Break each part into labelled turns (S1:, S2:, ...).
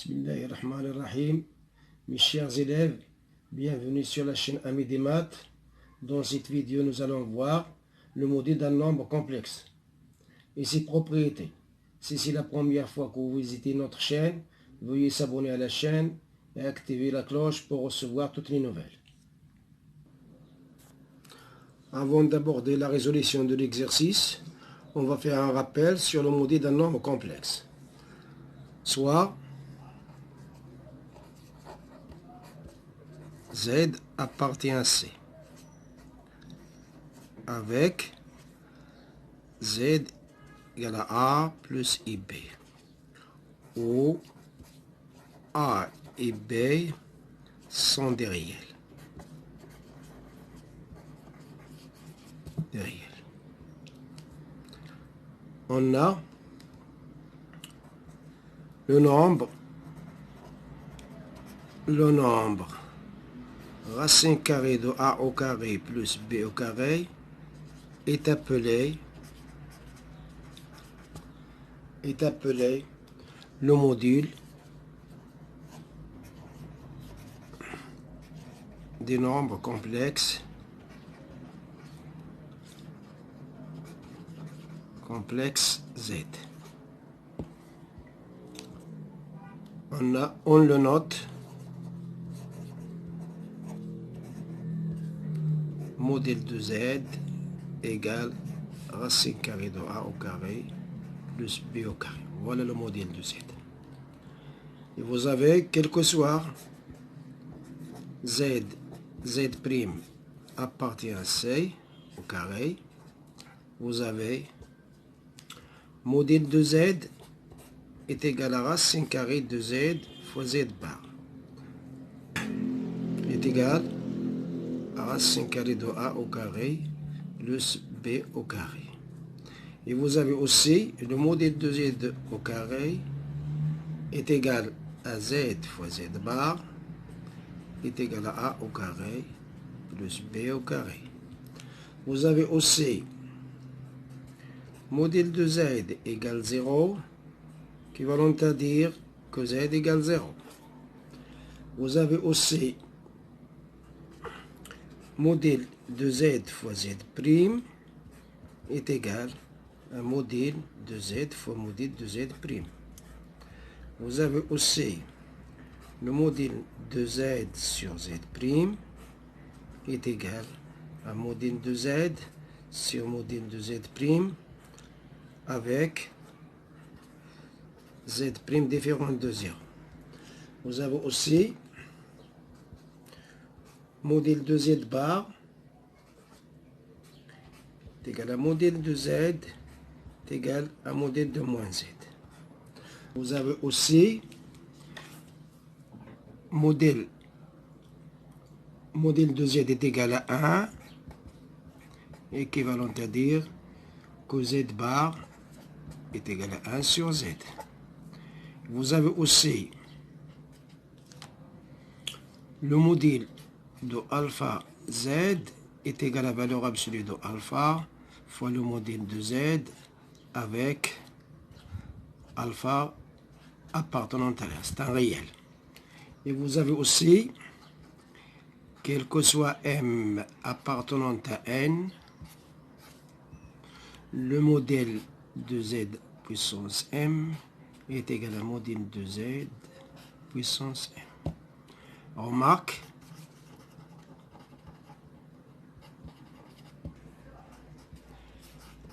S1: Bismillahirrahmanirrahim. Mes chers élèves, bienvenue sur la chaîne Amis des maths. Dans cette vidéo, nous allons voir le modèle d'un nombre complexe et ses propriétés. Si c'est la première fois que vous visitez notre chaîne, veuillez s'abonner à la chaîne et activer la cloche pour recevoir toutes les nouvelles. Avant d'aborder la résolution de l'exercice, on va faire un rappel sur le modèle d'un nombre complexe. Soit Z appartient à C, avec Z égale à A plus IB, où A et B sont des réels. On a le nombre racine carrée de A au carré plus B au carré est appelé le module des nombres complexes Z. On le note modèle de Z égale racine carrée de A au carré plus B au carré. Voilà le modèle de Z. Et vous avez, quel que soit Z appartient à C au carré, vous avez modèle de Z est égal à racine carrée de Z fois Z bar est égal à racine carrée de A au carré plus B au carré. Et vous avez aussi le modèle de Z au carré est égal à Z fois Z bar est égal à A au carré plus B au carré. Vous avez aussi modèle de Z égale 0, équivalent à dire que Z égale 0. Vous avez aussi modèle de Z fois Z prime est égal à modèle de Z fois modèle de Z prime. Vous avez aussi le modèle de Z sur Z prime est égal à modèle de Z sur modèle de Z prime avec Z prime différent de 0. Vous avez aussi modèle de Z bar est égal à modèle de Z est égal à modèle de moins Z. Vous avez aussi modèle de Z est égal à 1, équivalent à dire que Z bar est égal à 1 sur Z. Vous avez aussi le modèle de alpha Z est égal à la valeur absolue de alpha fois le modèle de Z avec alpha appartenant à R. C'est un réel. Et vous avez aussi, quel que soit M appartenant à N, le modèle de Z puissance M est égal à modèle de Z puissance M. Remarque,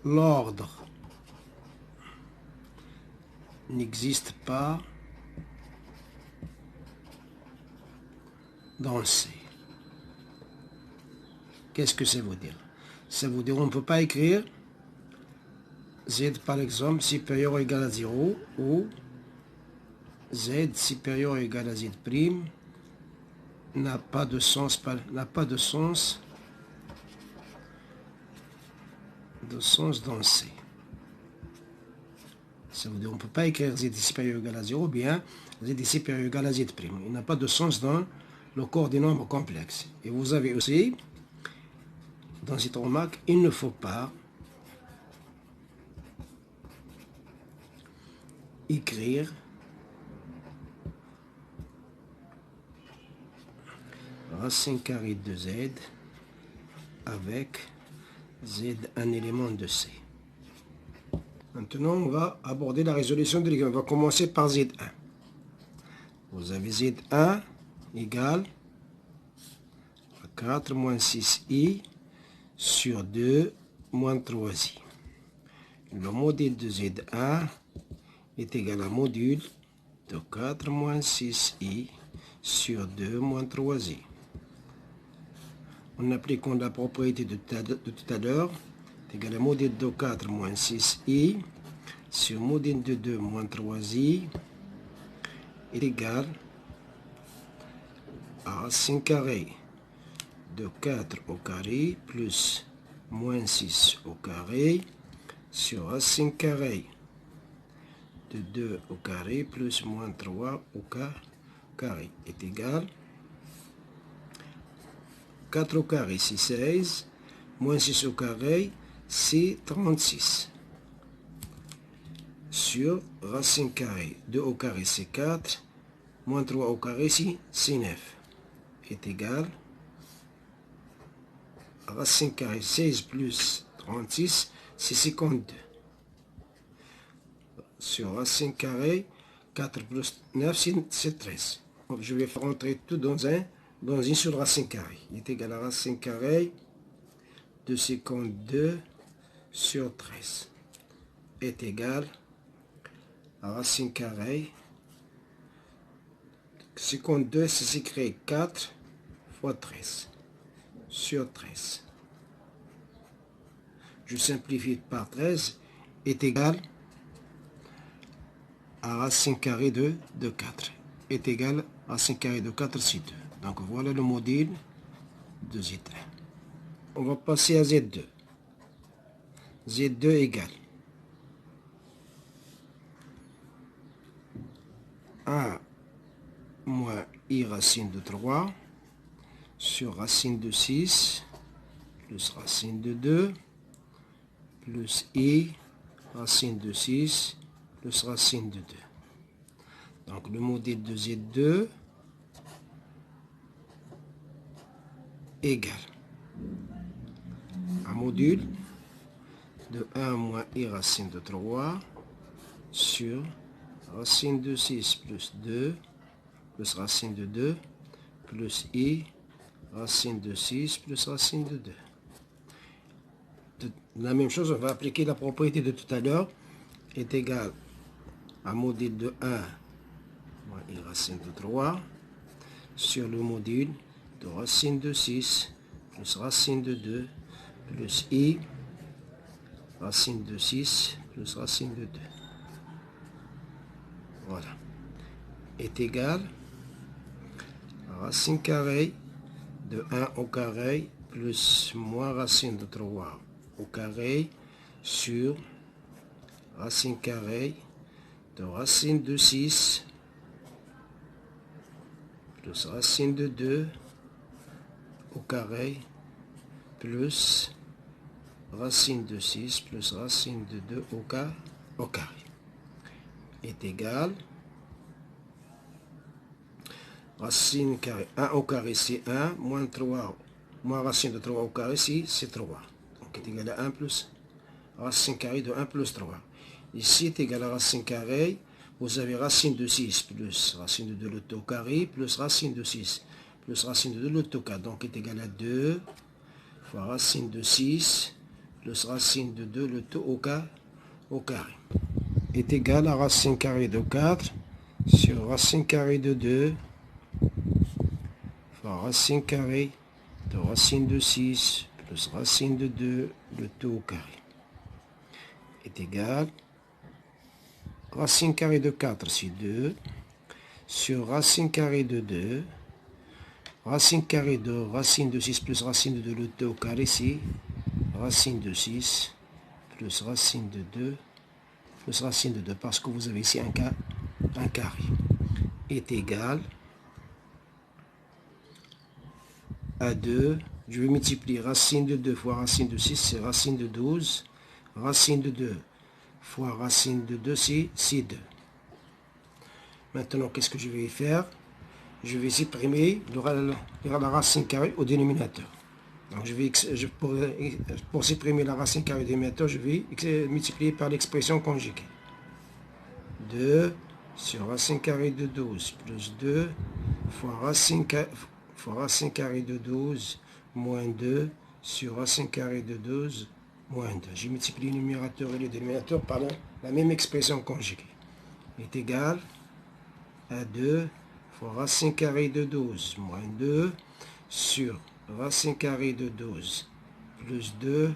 S1: l'ordre n'existe pas dans C. Qu'est-ce que ça veut dire? Ça veut dire qu'on ne peut pas écrire Z par exemple supérieur ou égal à 0 ou Z supérieur ou égal à Z prime n'a pas de sens dans C. Ça veut dire qu'on ne peut pas écrire Z supérieur ou égal à 0 ou bien Z supérieur ou égal à Z prime. Il n'a pas de sens dans le corps des nombres complexes. Et vous avez aussi, dans cette remarque, il ne faut pas écrire racine carrée de z avec z un élément de c. Maintenant, on va aborder la résolution de l'exemple. On va commencer par z1. Vous avez z1 égale 4 moins 6i sur 2 moins 3i. Le module de z1 est égal à module de 4 moins 6i sur 2 moins 3i. En appliquant la propriété de tout à l'heure, est égal à module de 4 moins 6i sur module de 2 moins 3i est égal à racine carrée de 4 au carré plus moins 6 au carré sur racine carrée de 2 au carré plus moins 3 au carré est égal 4 au carré c'est 16, moins 6 au carré c'est 36 sur racine carrée 2 au carré c'est 4, moins 3 au carré c'est 9 est égal racine carrée 16 plus 36 c'est 52 sur racine carrée 4 plus 9 c'est 13. Donc, je vais faire entrer tout dans une seule racine carrée. Il est égal à racine carrée de 52 sur 13 est égal à racine carrée 52 c'est s'écrit 4 fois 13 sur 13. Je simplifie par 13 est égal à racine carrée de 4 est égal à racine carrée de 4 c'est 2. Donc voilà le module de Z1. On va passer à Z2. Z2 égale 1 moins i racine de 3 sur racine de 6 plus racine de 2 plus i racine de 6 plus racine de 2. Donc le module de Z2 égale un module de 1 moins i racine de 3 sur racine de 6 plus 2 plus racine de 2 plus i racine de 6 plus racine de 2. La même chose, on va appliquer la propriété de tout à l'heure est égal à module de 1 moins i racine de 3 sur le module de racine de 6 plus racine de 2 plus i racine de 6 plus racine de 2. Voilà. Est égal à racine carrée de 1 au carré plus moins racine de 3 au carré sur racine carrée de racine de 6 plus racine de 2 au carré plus racine de 6 plus racine de 2 au carré est égal racine carrée 1 au carré c'est 1 moins 3 moins racine de 3 au carré c'est 3 donc est égal à 1 plus racine carrée de 1 plus 3 ici est égal à racine carrée vous avez racine de 6 plus racine de 2 le tout au carré plus racine de 6 plus racine de 2 le tout au carré donc est égal à 2 fois racine de 6 plus racine de 2 le tout au carré est égal à racine carrée de 4 sur racine carrée de 2 fois racine carrée de racine de 6 plus racine de 2 le tout au carré est égal racine carrée de 4 c'est 2 sur racine carrée de 2 racine carrée de racine de 6 plus racine de 2 le tout au carré c'est racine de 6 plus racine de 2 plus racine de 2 parce que vous avez ici un carré est égal à 2. Je vais multiplier racine de 2 fois racine de 6 c'est racine de 12 racine de 2 fois racine de 2 c'est 2. Maintenant qu'est-ce que je vais faire? je vais supprimer la racine carrée au dénominateur. Donc pour supprimer la racine carrée au dénominateur, je vais multiplier par l'expression conjuguée. 2 sur racine carrée de 12 plus 2 fois racine carrée de 12 moins 2 sur racine carrée de 12 moins 2. Je multiplie le numérateur et le dénominateur par la même expression conjuguée. Est égal à 2 fois racine carrée de 12 moins 2 sur racine carrée de 12 plus 2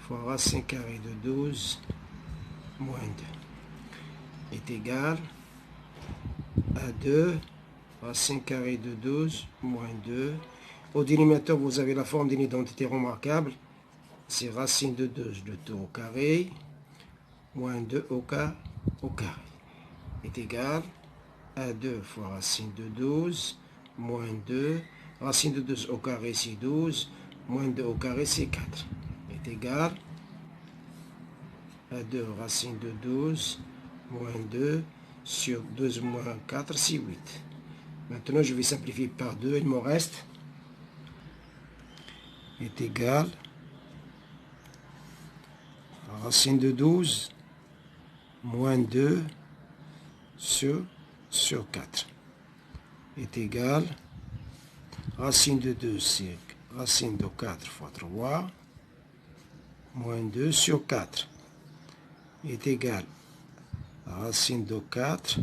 S1: fois racine carrée de 12 moins 2 est égal à 2 racine carrée de 12 moins 2. Au dénominateur, vous avez la forme d'une identité remarquable. C'est racine de 12, le tout au carré, moins 2 au carré, est égal à 2 fois racine de 12, moins 2. Racine de 12 au carré, c'est 12, moins 2 au carré, c'est 4. Est égal à 2 racine de 12, moins 2, sur 12 moins 4, c'est 8. Maintenant, je vais simplifier par 2. Il me reste est égal à racine de 12 moins 2 sur 4 est égal racine de 2, c'est racine de 4 fois 3 moins 2 sur 4 est égal à racine de 4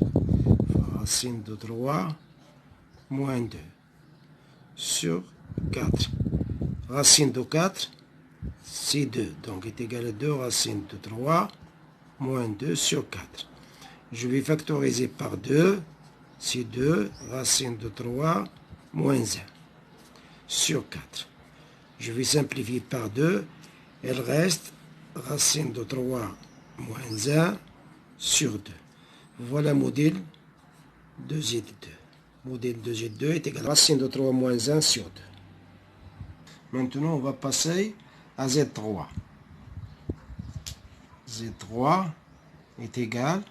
S1: fois racine de 3 moins 2 sur 4. Racine de 4, c'est 2. Donc, est égal à 2 racine de 3 moins 2 sur 4. Je vais factoriser par 2. C'est 2 racine de 3 moins 1 sur 4. Je vais simplifier par 2. Elle reste racine de 3 moins 1 sur 2. Voilà modèle de Z2. Modèle de Z2 est égal à racine de 3 moins 1 sur 2. Maintenant, on va passer à Z3. Z3 est égal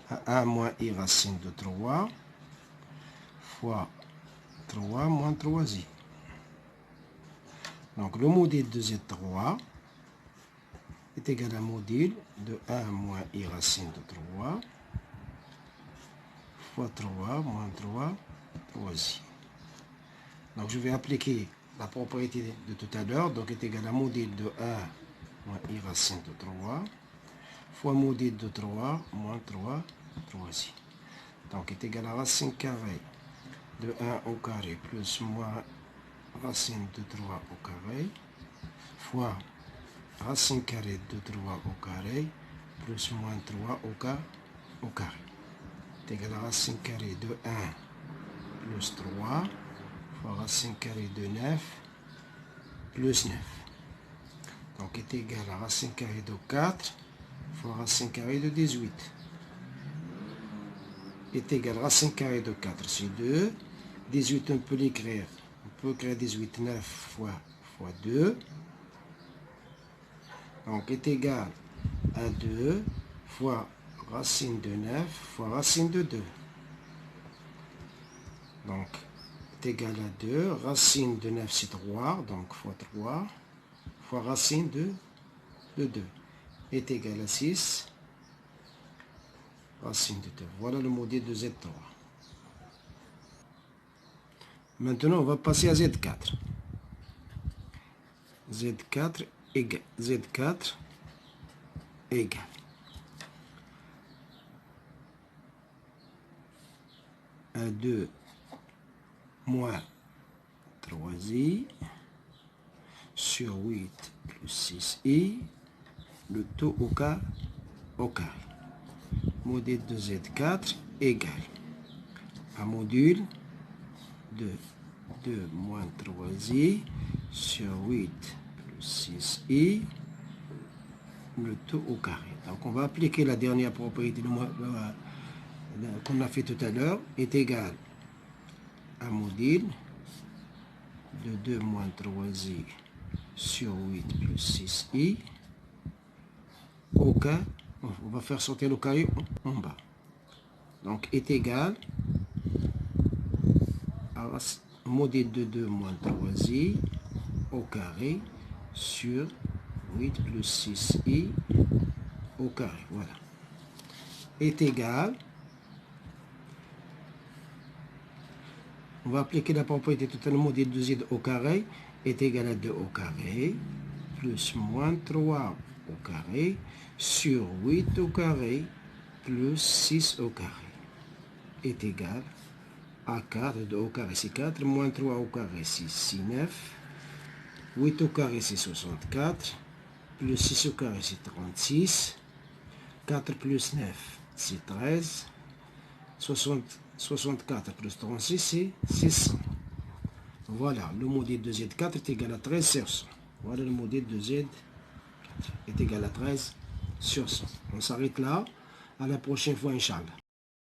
S1: à 1 moins I racine de 3 fois 3 moins 3i. Donc, le modèle de Z3 est égal à modèle de 1 moins I racine de 3 fois 3 moins 3i. Donc, je vais appliquer la propriété de tout à l'heure, donc est égal à modèle de 1 moins I racine de 3 fois modèle de 3 moins 3i. Donc est égal à racine carrée de 1 au carré plus moins racine de 3 au carré fois racine carrée de 3 au carré plus moins 3 au carré. Est égal à racine carrée de 1 plus 3 fois racine carrée de 9 plus 9. Donc est égal à racine carrée de 4 fois racine carrée de 18. Est égal à racine carrée de 4, c'est 2. 18, on peut l'écrire. On peut écrire 18, 9 fois 2. Donc est égal à 2 fois racine de 9 fois racine de 2. Donc est égal à 2. Racine de 9, c'est 3. Donc fois 3 fois racine de 2 est égal à 6. Racine de 2. Voilà le modèle de Z3. Maintenant, on va passer à Z4. Z4 égale à 2 moins 3i sur 8 plus 6i, le tout au carré. Modèle de Z4 égale à module de 2 moins 3i sur 8 plus 6i, le tout au carré. Donc on va appliquer la dernière propriété qu'on a fait tout à l'heure, est égal à module de 2 moins 3i sur 8 plus 6i au carré. On va faire sortir le carré en bas. Donc est égal Alors, module de 2 moins 3i au carré sur 8 plus 6i au carré. Voilà. Est égal. On va appliquer la propriété totale module de z au carré est égal à 2 au carré plus moins 3 au carré sur 8 au carré plus 6 au carré est égal à 4. 2 au carré c'est 4, moins 3 au carré c'est 9, 8 au carré c'est 64, plus 6 au carré c'est 36, 4 plus 9 c'est 13, 64 plus 36 c'est 600. Voilà, le module de Z4 est égal à 13 sur 100. Voilà, le module de Z est égal à 13 sur 100. On s'arrête là. À la prochaine fois, Inch'Allah.